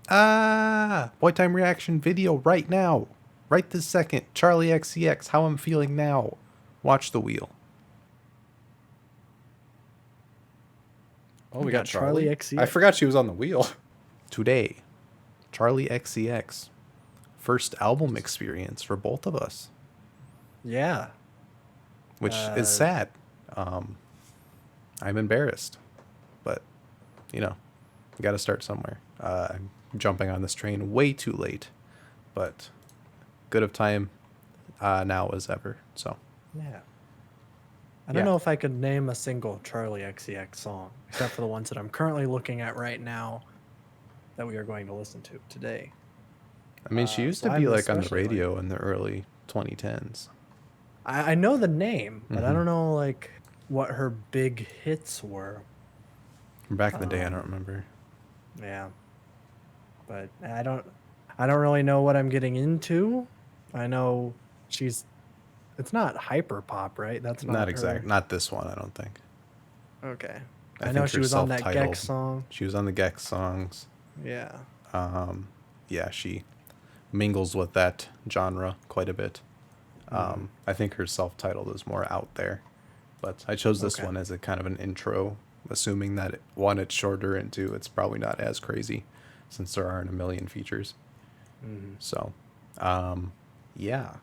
Boy Time reaction video right now. Right this second. Charli XCX, how I'm feeling now. Watch the wheel. Oh, we got Charli XCX. I forgot she was on the wheel. Today, Charli XCX. First album experience for both of us. Yeah. Which is sad. I'm embarrassed. But, you know, you got to start somewhere. I'm jumping on this train way too late. But good of time now as ever. So, yeah. I don't know if I could name a single Charli XCX song, except for the ones that I'm currently looking at right now that we are going to listen to today. I mean, she used to be like on the radio in the early 2010s. I know the name, but I don't know like what her big hits were. From back in the day, I don't remember. Yeah. But I don't really know what I'm getting into. I know it's not hyper pop, right? That's not exact. Not this one, I don't think. Okay. I know she was on that Gex song. She was on the Gex songs. Yeah. Yeah, she mingles with that genre quite a bit. I think her self-titled is more out there, but I chose this one as a kind of an intro, assuming that it's shorter, and two, it's probably not as crazy since there aren't a million features. So, yeah.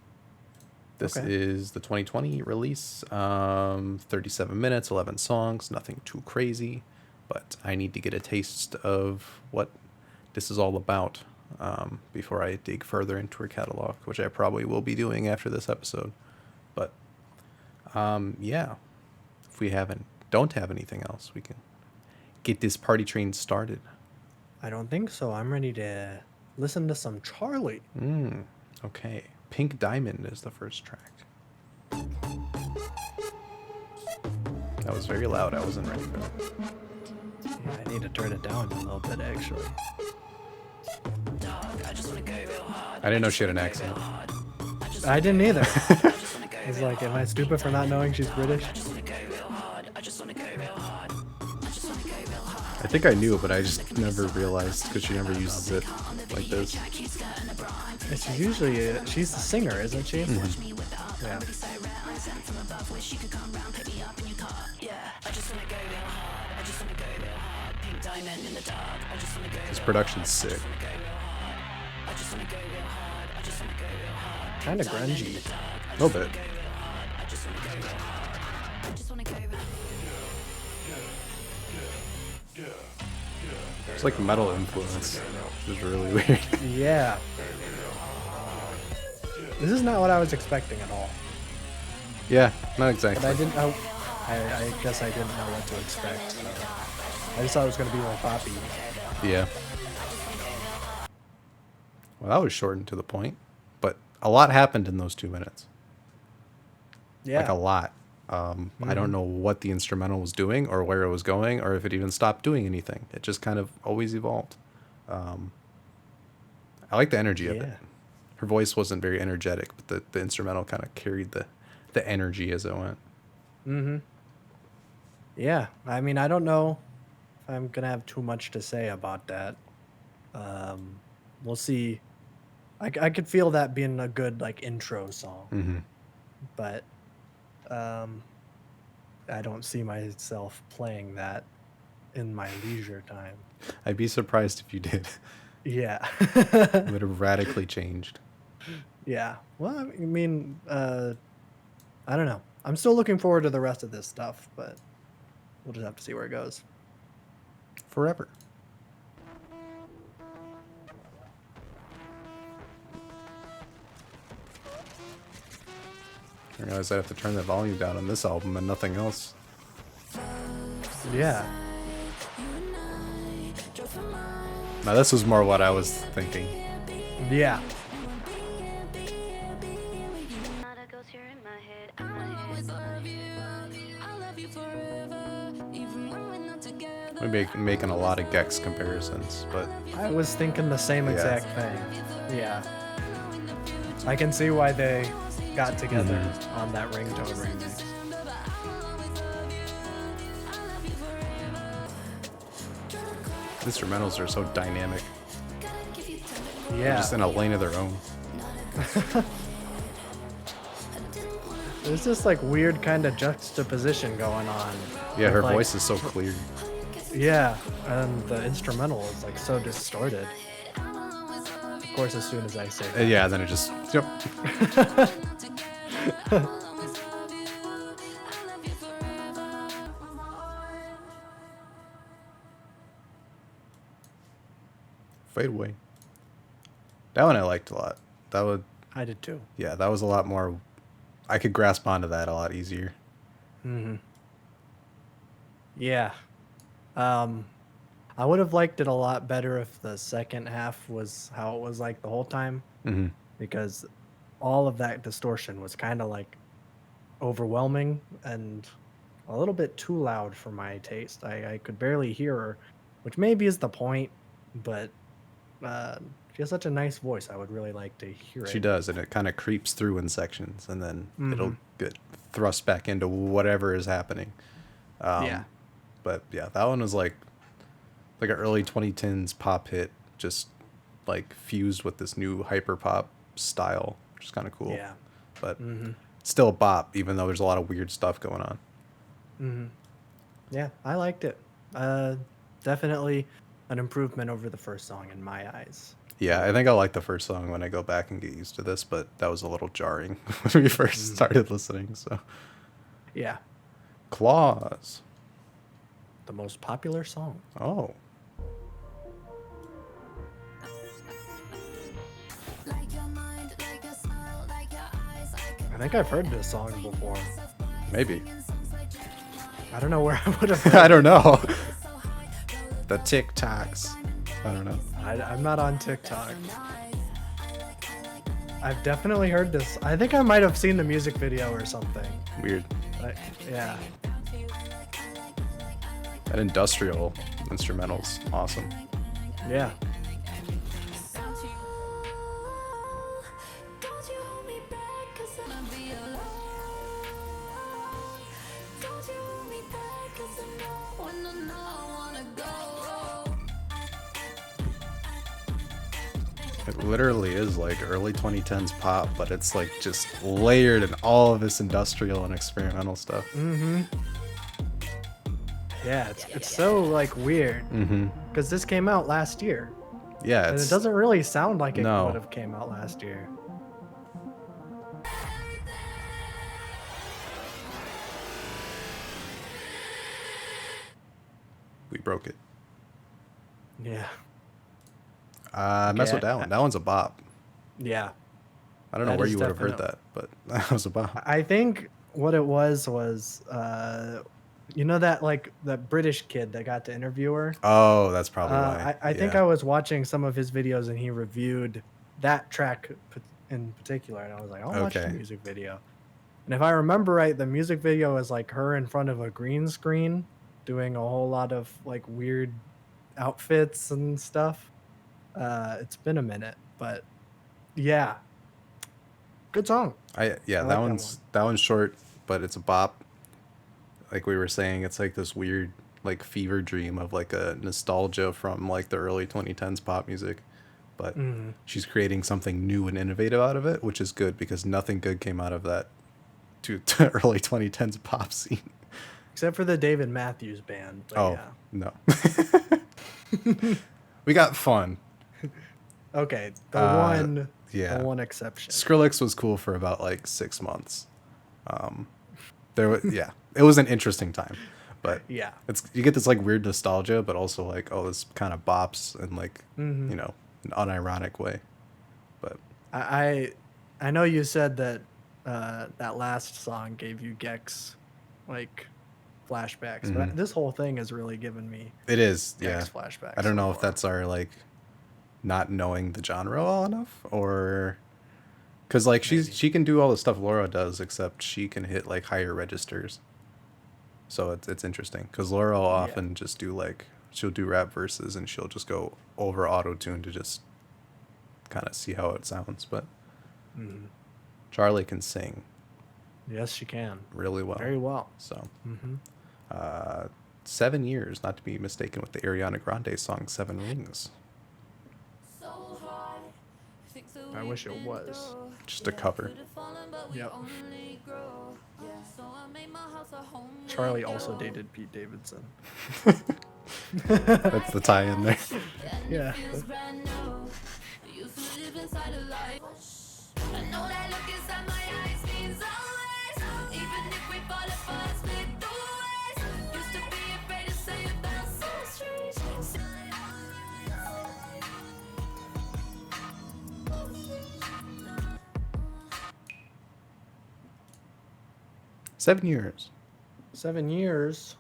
This is the 2020 release. 37 minutes, 11 songs, nothing too crazy, but I need to get a taste of what this is all about before I dig further into her catalog, which I probably will be doing after this episode. But yeah, if we don't have anything else, we can get this party train started. I don't think so. I'm ready to listen to some Charli. Okay. Pink Diamond is the first track. That was very loud. I wasn't ready for that. Yeah, I need to turn it down a little bit, actually. I didn't know she had an accent. I didn't either. I was like, am I stupid for not knowing she's British? I think I knew, but I just never realized because she never uses it like this. She's usually she's the singer, isn't she? Yeah. This production's sick. Kind of grungy. A little bit. It's like metal influence, which is really weird. Yeah. This is not what I was expecting at all. Yeah, not exactly. But I guess I didn't know what to expect. So I just thought it was going to be more poppy. Yeah. Well, that was shortened to the point, but a lot happened in those 2 minutes. Yeah. Like a lot. I don't know what the instrumental was doing or where it was going or if it even stopped doing anything. It just kind of always evolved. I like the energy of it. Her voice wasn't very energetic, but the instrumental kind of carried the energy as it went. Yeah. I mean, I don't know if I'm going to have too much to say about that. We'll see. I could feel that being a good like intro song. But I don't see myself playing that in my leisure time. I'd be surprised if you did. Yeah. It would have radically changed. Yeah. Well, I mean, I don't know. I'm still looking forward to the rest of this stuff, but we'll just have to see where it goes. Forever. I realize I have to turn the volume down on this album and nothing else. Yeah. Now this was more what I was thinking. Yeah. We're making a lot of Gex comparisons, but I was thinking the same exact thing. Yeah. I can see why they got together on that ringtone remix. instrumentals are so dynamic. They're just in a lane of their own. There's this like weird kind of juxtaposition going on. Yeah, her with, like, voice is so clear. Yeah, and the instrumental is like so distorted. Of course, as soon as I say that. Yeah, then it just. Yep. Fade away. That one I liked a lot. That would. I did too. Yeah, that was a lot more. I could grasp onto that a lot easier. Yeah. I would have liked it a lot better if the second half was how it was like the whole time, because all of that distortion was kind of like overwhelming and a little bit too loud for my taste. I could barely hear her, which maybe is the point, but she has such a nice voice. I would really like to hear it. She does, and it kind of creeps through in sections, and then it'll get thrust back into whatever is happening. Yeah. But yeah, that one was like an early 2010s pop hit, just like fused with this new hyper pop style, which is kind of cool. Yeah. But still a bop, even though there's a lot of weird stuff going on. Yeah, I liked it. Definitely an improvement over the first song in my eyes. Yeah, I think I like the first song when I go back and get used to this, but that was a little jarring when we first started listening. So Yeah. Claws. The most popular song. Oh. I think I've heard this song before. Maybe. I don't know where I would have. I don't know. The TikToks. I don't know. I'm not on TikTok. I've definitely heard this. I think I might have seen the music video or something. Weird. Yeah. That industrial instrumental's awesome. Yeah. It literally is like early 2010s pop, but it's like just layered in all of this industrial and experimental stuff. Yeah, it's so like weird. Because this came out last year. Yeah, And it doesn't really sound like it No. would have came out last year. we broke it. Yeah. Mess with Yeah, that one. That one's a bop. Yeah. I don't know That where is you would have heard definite- that, but that was a bop. I think what it was you know that like that British kid that got to interview her? Oh, that's probably why. I think I was watching some of his videos and he reviewed that track in particular, and I was like, I'll watch the Okay. music video. And if I remember right, the music video is like her in front of a green screen doing a whole lot of like weird outfits and stuff. It's been a minute, but yeah, good song. Yeah, like that that one's short, but it's a bop. Like we were saying, it's like this weird like fever dream of like a nostalgia from like the early 2010s pop music. But she's creating something new and innovative out of it, which is good because nothing good came out of that to early 2010s pop scene. Except for the David Matthews Band. But Oh, yeah. no. We got fun. Okay, the Yeah. one exception. Skrillex was cool for about like 6 months. Yeah, it was an interesting time, but Yeah. you get this like weird nostalgia, but also like, oh, this kind of bops in like Mm-hmm. an unironic way. But I know you said that that last song gave you Gex like flashbacks, but this whole thing has really given me it is, Gex yeah. flashbacks. I don't so know if far. that's our like not knowing the genre well enough, or because like she can do all the stuff Laura does, except she can hit like higher registers. So it's interesting because Laura will often just do like she'll do rap verses and she'll just go over auto tune to just kind of see how it sounds. But Charli can sing Yes, she can. really well. Very well. So, Mm-hmm. 7 years, not to be mistaken with the Ariana Grande song Seven Rings. So hard, I wish it was. Just a cover. Yep. Charlie also dated Pete Davidson. That's the tie-in there. Yeah. Seven years. 7 years.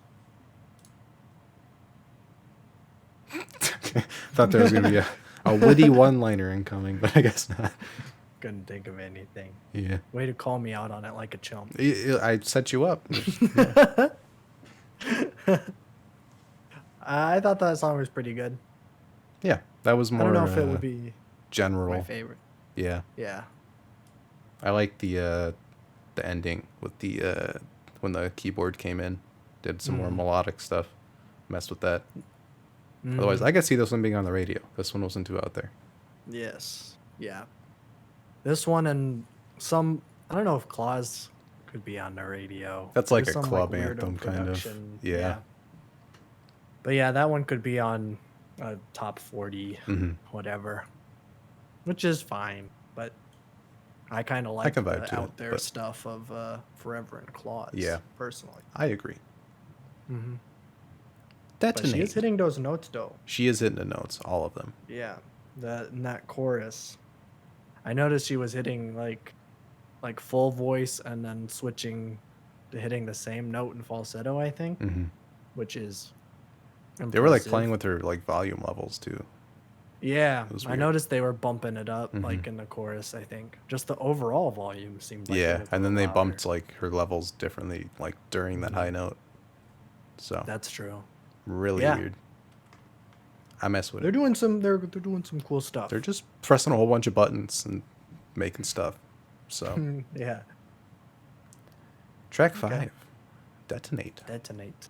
Thought there was gonna be a witty one-liner incoming, but I guess not. Couldn't think of anything. Yeah. Way to call me out on it like a chump. I set you up. I thought that song was pretty good. Yeah, that was more I don't know if it would be general. my favorite. Yeah. Yeah. I like the ending with the when the keyboard came in, did some more melodic stuff, messed with that. Otherwise, I could see this one being on the radio. This one wasn't too out there. Yes. Yeah. This one and some, I don't know if Claws could be on the radio. That's like There's a some, club weirdo anthem kind of. production. Yeah. But yeah, that one could be on a top 40, whatever, which is fine. But I kind of like can vibe the to it, out there but- stuff of Forever and Claws. Yeah. Personally. I agree. Mm-hmm. But Detonate. she is hitting those notes though. She is hitting the notes, all of them. Yeah, in that chorus, I noticed she was hitting like full voice and then switching to hitting the same note in falsetto. I think, which is They were like impressive. playing with her like volume levels too. Yeah, was I weird. noticed they were bumping it up like in the chorus. I think just the overall volume seemed like it Yeah, was and then a they little bumped like her levels differently, like during that high note. So louder. That's true. really yeah. weird. I mess with They're it. doing some. They're doing some cool stuff. They're just pressing a whole bunch of buttons and making stuff. So yeah. track 5, Detonate. Detonate.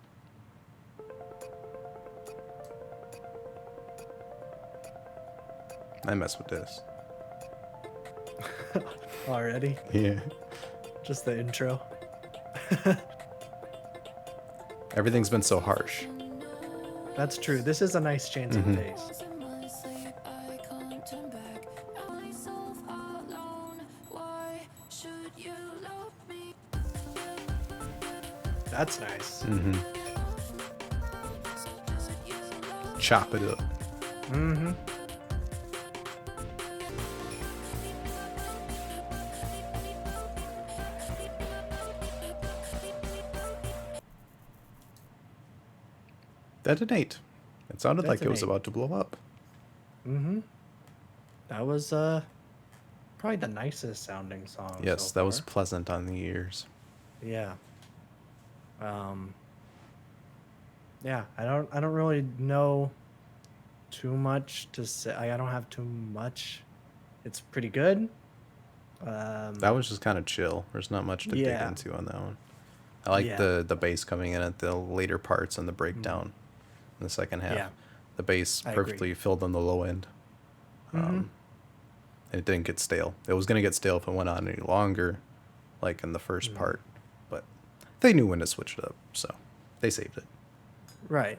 I mess with this. Already, Yeah. just the intro. Everything's been so harsh. That's true. This is a nice change of pace. That's nice. Chop it up. Mm-hmm. Detonate. It sounded like it was Detonate. about to blow up. Mm-hmm. That was probably the nicest sounding song. Yes, so that was far. pleasant on the ears. Yeah. Yeah, I don't really know too much to say. I don't have too much. It's pretty good. That was just kind of chill. There's not much to dig Yeah. into on that one. I like Yeah. the bass coming in at the later parts and the breakdown in the second half. Yeah. The bass I agree. perfectly filled in the low end. And it didn't get stale. It was going to get stale if it went on any longer, like in the first part. But they knew when to switch it up, so they saved it. Right.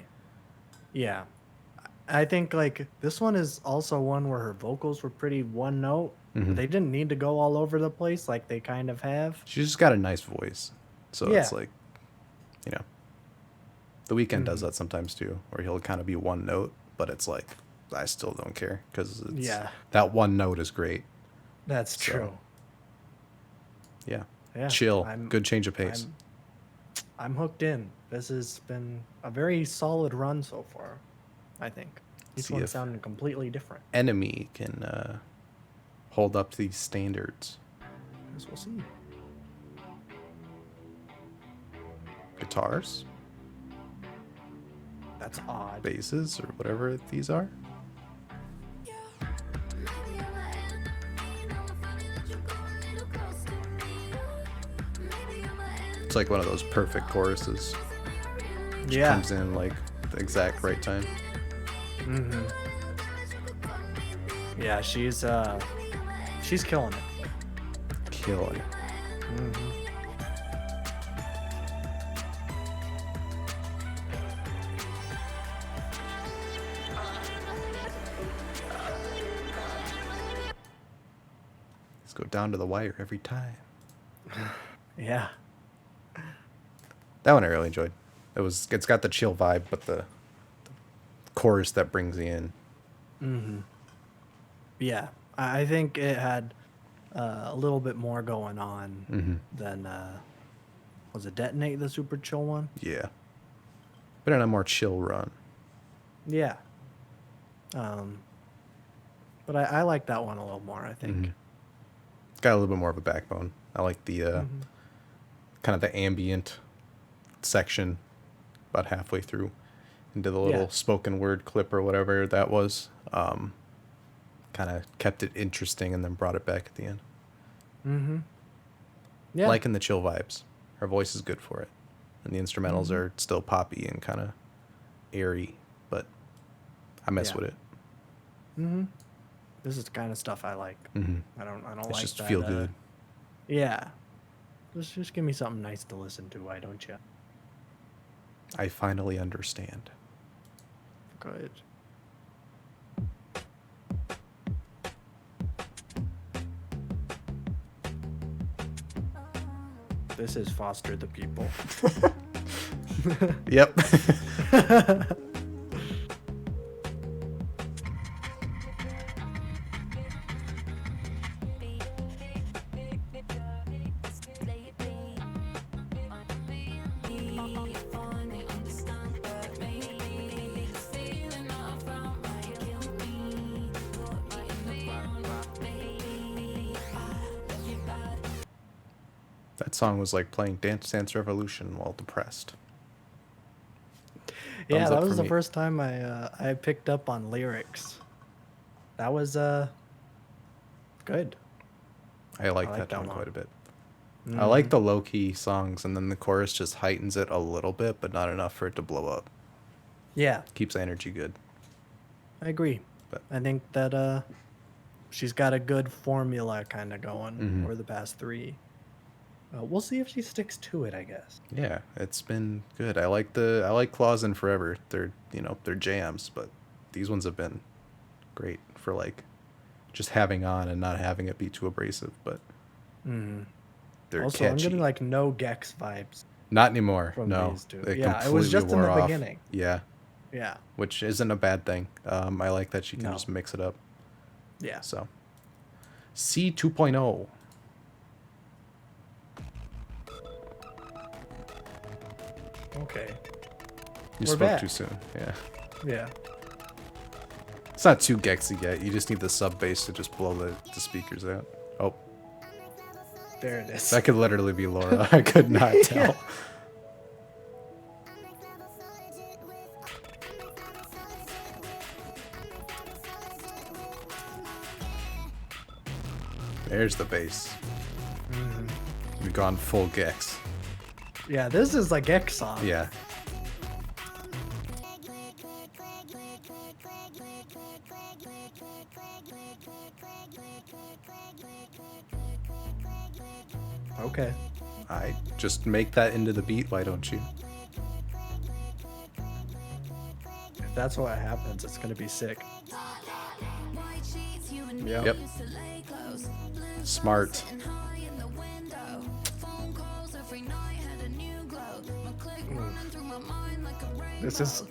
Yeah. I think like this one is also one where her vocals were pretty one note. They didn't need to go all over the place like they kind of have. She's just got a nice voice. So Yeah. it's like, you know, The Weeknd does that sometimes too, where he'll kind of be one note, but it's like, I still don't care because Yeah. that one note is great. That's So, true. Yeah. Yeah. Chill. Good change of pace. I'm hooked in. This has been a very solid run so far, I think. Each See one if- sounded completely different. Enemy can hold up to these standards. As we'll see. Guitars, That's odd. basses, or whatever these are. It's like one of those perfect choruses. Yeah. Comes in like the exact right time. Yeah, she's She's killing it. Killing. Mm-hmm. Let's go down to the wire every time. Yeah. That one I really enjoyed. It's got the chill vibe, but the chorus that brings you in. Mm-hmm. Yeah. I think it had a little bit more going on than was it Detonate, the super chill one? Yeah. But in a more chill run. Yeah. But I like that one a little more, I think. It's got a little bit more of a backbone. I like the kind of the ambient section about halfway through into the little spoken word clip or whatever that was. Kind of kept it interesting and then brought it back at the end. Mm-hmm. Yeah. Liking the chill vibes. Her voice is good for it. And the instrumentals are still poppy and kind of airy, but I mess with it. Mm-hmm. This is the kind of stuff I like. Mm-hmm. I don't It's like just that, feel good. Yeah. Just give me something nice to listen to, why don't you? I finally understand. Good. This is Foster the People. Yep. That song was like playing Dance Dance Revolution while depressed. Yeah, Thumbs that up was for the me. first time I picked up on lyrics. That was good. I like like that that one one. quite a bit. I like the low key songs, and then the chorus just heightens it a little bit, but not enough for it to blow up. Yeah, Keeps the energy good. I agree. But I think that she's got a good formula kind of going over the past three. We'll see if she sticks to it, I guess. yeah, it's been good. I like Claws and Forever. They're jams, but these ones have been great for like just having on and not having it be too abrasive, but they're Also, catchy. I'm getting like no Gex vibes. Not anymore. from No, these two. it Yeah, it completely was just in wore the off. beginning. Yeah, Yeah. which isn't a bad thing. I like that she can No. just mix it up. Yeah. So, C 2.0. Okay. You We're spoke back. too soon. Yeah. Yeah. It's not too Gexy yet. You just need the sub bass to just blow the speakers out. Oh, There it is. that could literally be Laura. I could not tell. Yeah. There's the bass. We've gone full Gex. Yeah, this is a Gex song. Yeah. Okay. I just make that into the beat. Why don't you? If that's what happens, it's gonna be sick. Yep. Smart. This is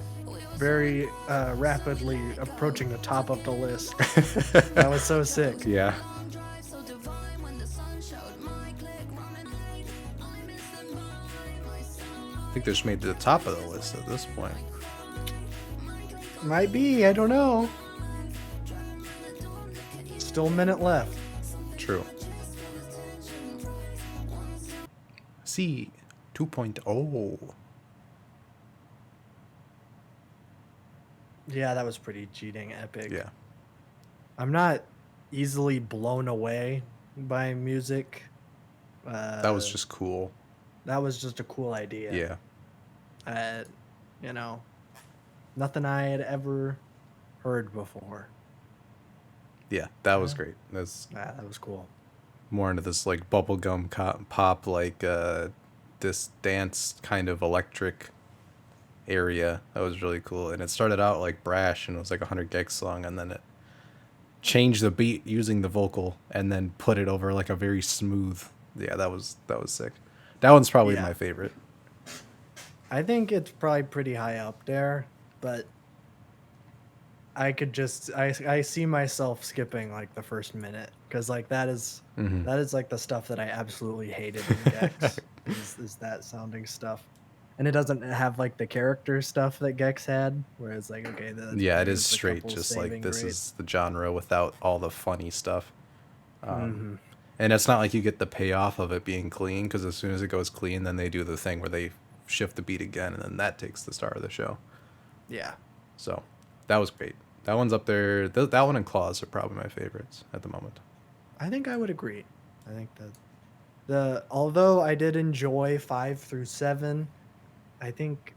very rapidly approaching the top of the list. That was so sick. Yeah. I think they just made it to the top of the list at this point. Might be, I don't know. Still a minute left. True. C 2.0. Yeah, that was pretty cheating epic. Yeah. I'm not easily blown away by music. That was just cool. That was just a cool idea. Yeah. You know, nothing I had ever heard before. Yeah, that was great. That's That was cool. more into this like bubblegum pop, like this dance kind of electric area. That was really cool. And it started out like brash and it was like a 100 gig song, and then it changed the beat using the vocal and then put it over like a very smooth. Yeah, that was sick. That one's probably Yeah. my favorite. I think it's probably pretty high up there, but I see myself skipping like the first minute because like that is like the stuff that I absolutely hated in Gex is that sounding stuff, and it doesn't have like the character stuff that Gex had, where it's like okay, Yeah, it is here's a straight couple just like saving this grace. is the genre without all the funny stuff. Mhm. And it's not like you get the payoff of it being clean, because as soon as it goes clean, then they do the thing where they shift the beat again, and then that takes the star of the show. Yeah. So that was great. That one's up there. That one and Claws are probably my favorites at the moment. I think I would agree. I think that although I did enjoy 5 through 7, I think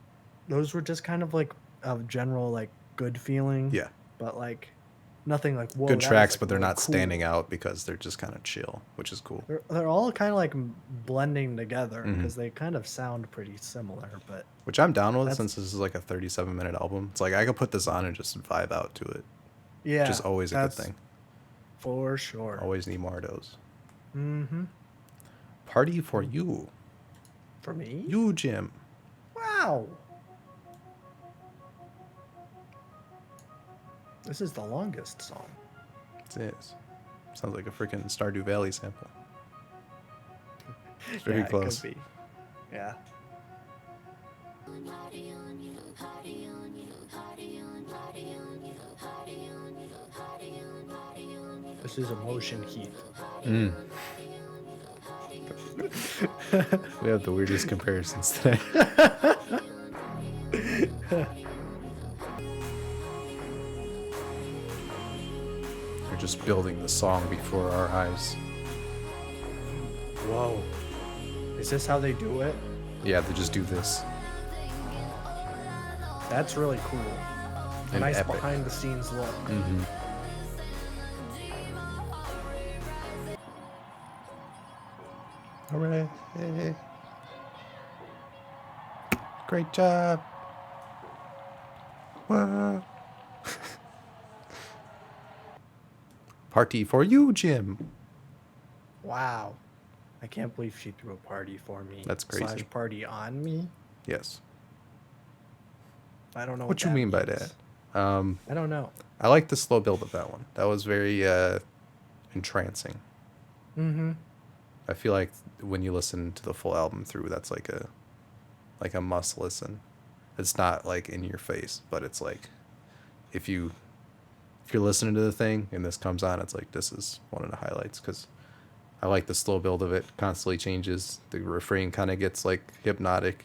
those were just kind of like a general like good feeling. Yeah. But like nothing like whoa. Good that was, tracks, like, but they're really not cool. standing out because they're just kind of chill, which is cool. They're all kind of like blending together Mhm. because they kind of sound pretty similar. But Which I'm down with That's- since this is like a 37-minute album. It's like I could put this on and just vibe out to it. yeah, Which is always a good that's thing. for sure. Always need more of those. Mm-hmm. Party for you. For me? You, Jim. Wow. This is the longest song. It is. Sounds like a freaking Stardew Valley sample. It's very Yeah, close. It could be. Yeah. This is a motion heap. Mm. We have the weirdest comparisons today. They're just building the song before our eyes. Whoa. Is this how they do it? Yeah, they just do this. That's really cool. A And nice epic. behind the scenes look. Mm-hmm. Hooray. Great job. Whoa. Party for you, Jim. Wow. I can't believe she threw a party for me. That's crazy. / party on me. Yes. I don't know What you that mean by means. that? I don't know. I like the slow build of that one. That was very entrancing. Mm-hmm. I feel like when you listen to the full album through, that's like a must listen. It's not like in your face, but it's like if you're listening to the thing and this comes on, it's like this is one of the highlights because I like the slow build of it. Constantly changes. The refrain kind of gets like hypnotic.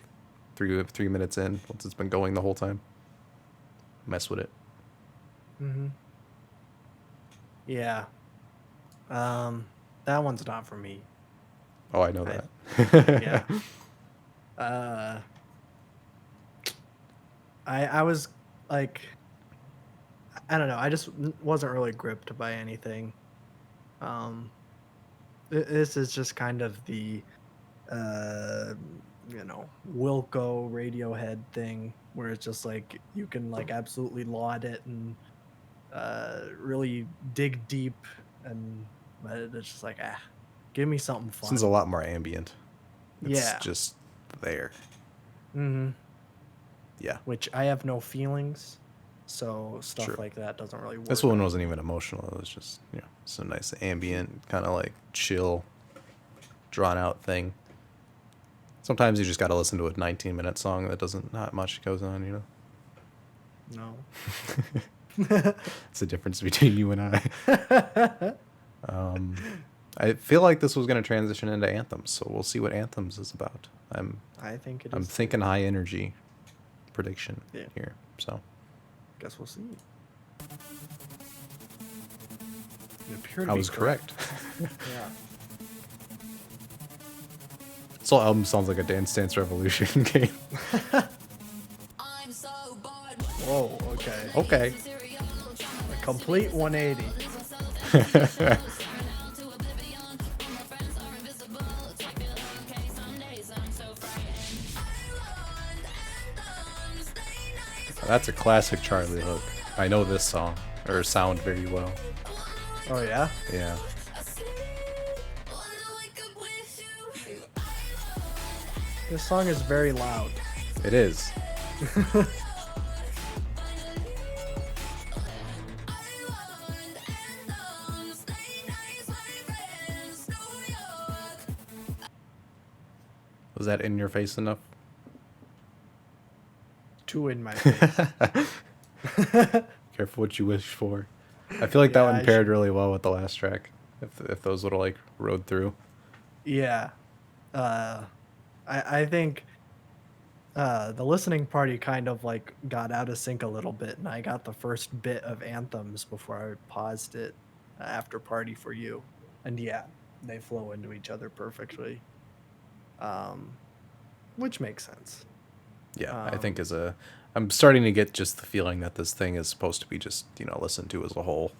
3 minutes in, once it's been going the whole time. Mess with it. Mm-hmm. Yeah. That one's not for me. Oh, I know I- that. Yeah. I was like, I don't know. I just wasn't really gripped by anything. This is just kind of the, Wilco Radiohead thing where it's just like you can like absolutely laud it and really dig deep, and but it's just like give me something This fun. one's a lot more ambient. It's Yeah. just there. Mm-hmm. Yeah. Which I have no feelings, so stuff Sure. like that doesn't really work. This one wasn't even emotional. It was just, some nice ambient, kind of like chill, drawn out thing. Sometimes you just got to listen to a 19-minute song that not much goes on, No. It's the difference between you and I. I feel like this was going to transition into Anthems, so we'll see what Anthems is about. I think I'm thinking high energy prediction Yeah. here, so. Guess we'll see. You appear to I be was correct. Yeah. This whole album sounds like a Dance Dance Revolution game. Whoa. Okay. Okay. A complete 180. That's a classic Charlie hook. I know this song or sound very well. Oh yeah. Yeah. This song is very loud. It is. Was that in your face enough? Too in my face. Careful what you wish for. I feel like that Yeah, one I paired should- really well with the last track. If those would have like rode through. Yeah. I think the listening party kind of like got out of sync a little bit, and I got the first bit of Anthems before I paused it after Party for You. And yeah, they flow into each other perfectly. Which makes sense. Yeah, I think I'm starting to get just the feeling that this thing is supposed to be just, listened to as a whole.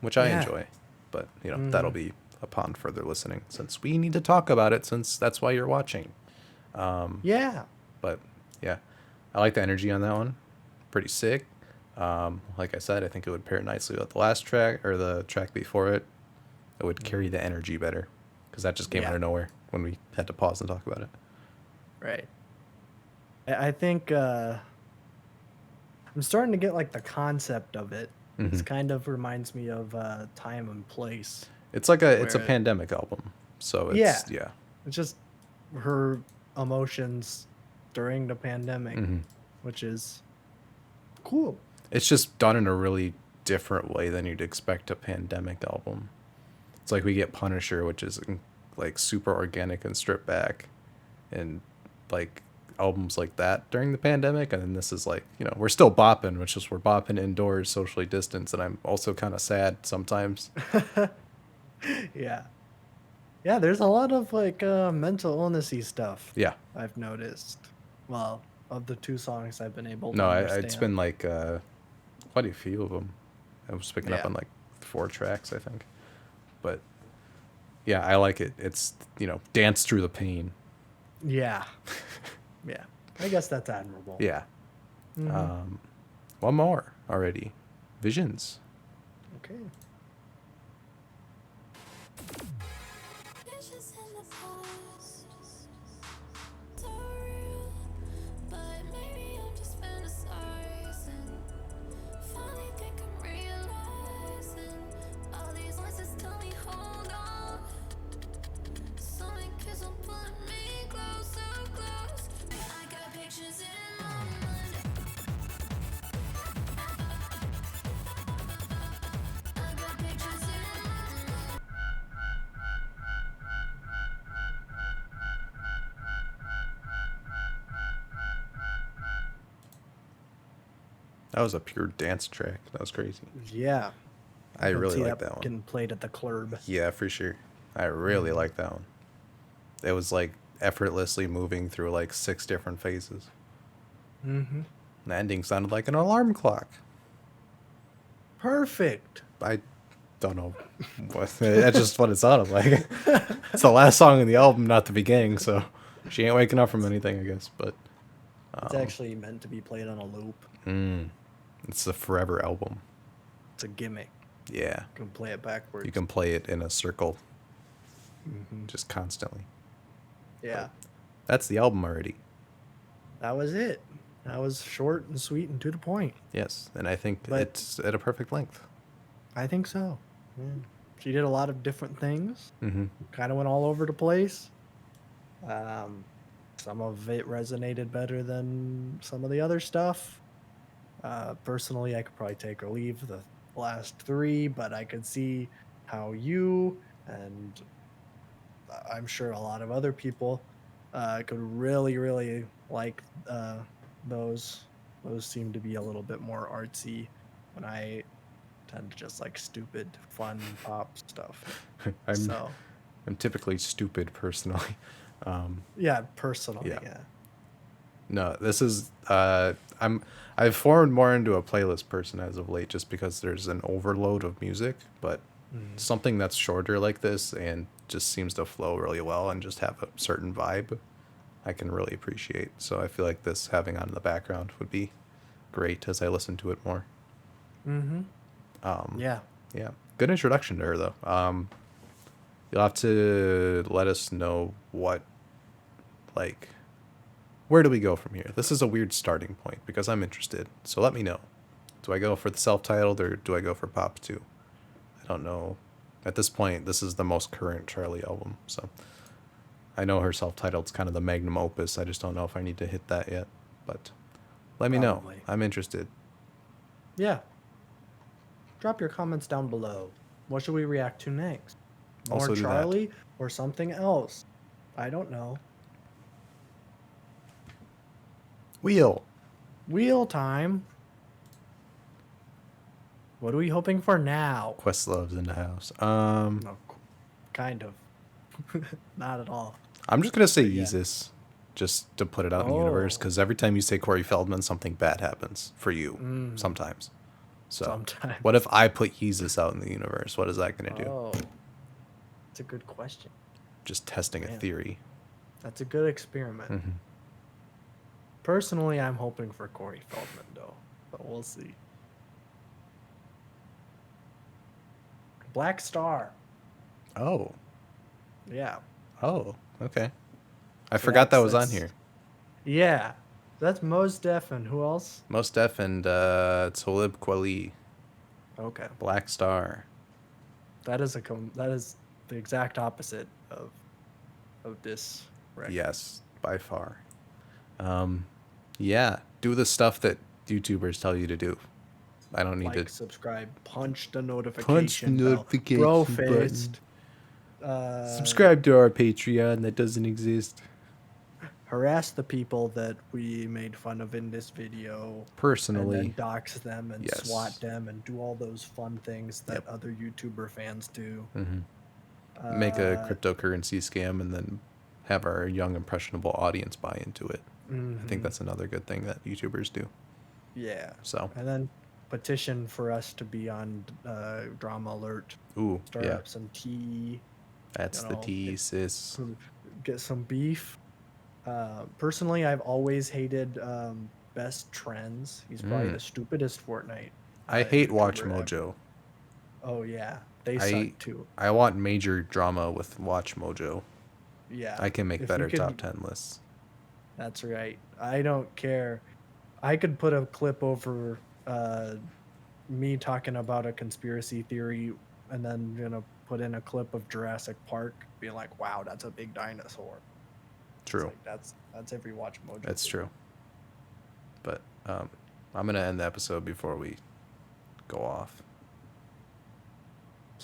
Which I Yeah. enjoy. But, that'll be upon further listening since we need to talk about it since that's why you're watching. Yeah. But yeah, I like the energy on that one. Pretty sick. Like I said, I think it would pair nicely with the last track or the track before it. It would carry the energy better because that just came Yeah. out of nowhere when we had to pause and talk about it. Right. I think I'm starting to get like the concept of it. It kind of reminds me of Time and Place. It's like it's a Where- pandemic album, so it's yeah. It's just her emotions during the pandemic, which is cool. It's just done in a really different way than you'd expect a pandemic album. It's like we get Punisher, which is like super organic and stripped back, and like albums like that during the pandemic, and then this is like, we're still bopping, which is we're bopping indoors, socially distanced, and I'm also kind of sad sometimes. Yeah. Yeah, there's a lot of like mental illnessy stuff Yeah. I've noticed. Well, of the two songs I've been able to No, understand. it's been like quite a few of them. I was picking up Yeah. on like 4 tracks, I think. But yeah, I like it. It's, dance through the pain. Yeah. Yeah. I guess that's admirable. Yeah. Mhm. One more already. Visions. Okay. Visions in the past, so real, but maybe I'm just fantasizing. Finally think I'm realizing all these voices tell me hold on. So many kids are pulling me closer, close. I got pictures in my mind. I got pictures in my mind. That was a pure dance track. That was crazy. Yeah. I can really see like that that one. getting played at the club. Yeah, for sure. I really like that one. It was like effortlessly moving through like 6 different phases. Mm-hmm. The ending sounded like an alarm clock. Perfect. I don't know. That's just what it sounded like. It's the last song in the album, not the beginning, so she ain't waking up from anything, I guess. But It's actually meant to be played on a loop. it's the forever album. It's a gimmick. Yeah. You can play it backwards. You can play it in a circle just constantly. Yeah. That's the album already. That was it. That was short and sweet and to the point. Yes. And I think But- it's at a perfect length. I think so. Yeah. She did a lot of different things. Mm-hmm. Kind of went all over the place. Some of it resonated better than some of the other stuff. Personally, I could probably take or leave the last 3, but I could see how you and I'm sure a lot of other people could really, really like those. Those seem to be a little bit more artsy when I tend to just like stupid, fun pop stuff. So, I'm typically stupid personally. yeah, personally, Yeah. yeah. No, this is I've formed more into a playlist person as of late just because there's an overload of music, but something that's shorter like this and just seems to flow really well and just have a certain vibe, I can really appreciate. So I feel like this having on in the background would be great as I listen to it more. Yeah. Yeah. Good introduction to her though. You'll have to let us know what, like, where do we go from here? This is a weird starting point because I'm interested. So let me know. Do I go for the self-titled or do I go for Pop 2? I don't know. At this point, this is the most current Charli album. So I know her self-titled's kind of the magnum opus. I just don't know if I need to hit that yet. But let me know. Probably. I'm interested. Yeah. Drop your comments down below. What should we react to next? More Also do that. Charli or something else? I don't know. Wheel. Wheel time. What are we hoping for now? Questlove's in the house. No, kind of. Not at all. I'm just gonna say yeah. Yeezus, just to put it out in the universe, because every time you say Corey Feldman, something bad happens for you. Sometimes. So Sometimes. what if I put Yeezus out in the universe? What is that gonna do? Oh, that's a good question. Just testing a Man. theory. That's a good experiment. Personally, I'm hoping for Corey Feldman, though. But we'll see. Black Star. Oh. Yeah. Oh. Okay. I forgot that was on here. Yeah. That's Mos Def and who else? Mos Def and Talib Kweli. Okay. Black Star. That is that is the exact opposite of this record. Yes, by far. Yeah, do the stuff that YouTubers tell you to do. I don't need Like, to subscribe, punch the notification punch the bell, notification bro-faced, subscribe to our Patreon that doesn't exist. harass the people that we made fun of in this video, and Personally, then dox them and Yes. swat them and do all those fun things that Yep. other YouTuber fans do. make a cryptocurrency scam and then have our young impressionable audience buy into it. I think that's another good thing that YouTubers do. Yeah. So, And then petition for us to be on Drama Alert. ooh, Start yeah, up some tea. that's you the know, tea, sis. Get some beef. Personally, I've always hated Best Trends. He's probably the stupidest Fortnite. I hate Watch YouTuber ever. Mojo. Oh yeah, they I- suck too. I want major drama with Watch Mojo. Yeah, I can make if you better could- top 10 lists. That's right. I don't care. I could put a clip over me talking about a conspiracy theory, and then put in a clip of Jurassic Park, being like, "Wow, that's a big dinosaur." It's True. like, that's every Watch Mojo. That's video. true. But I'm going to end the episode before we go off.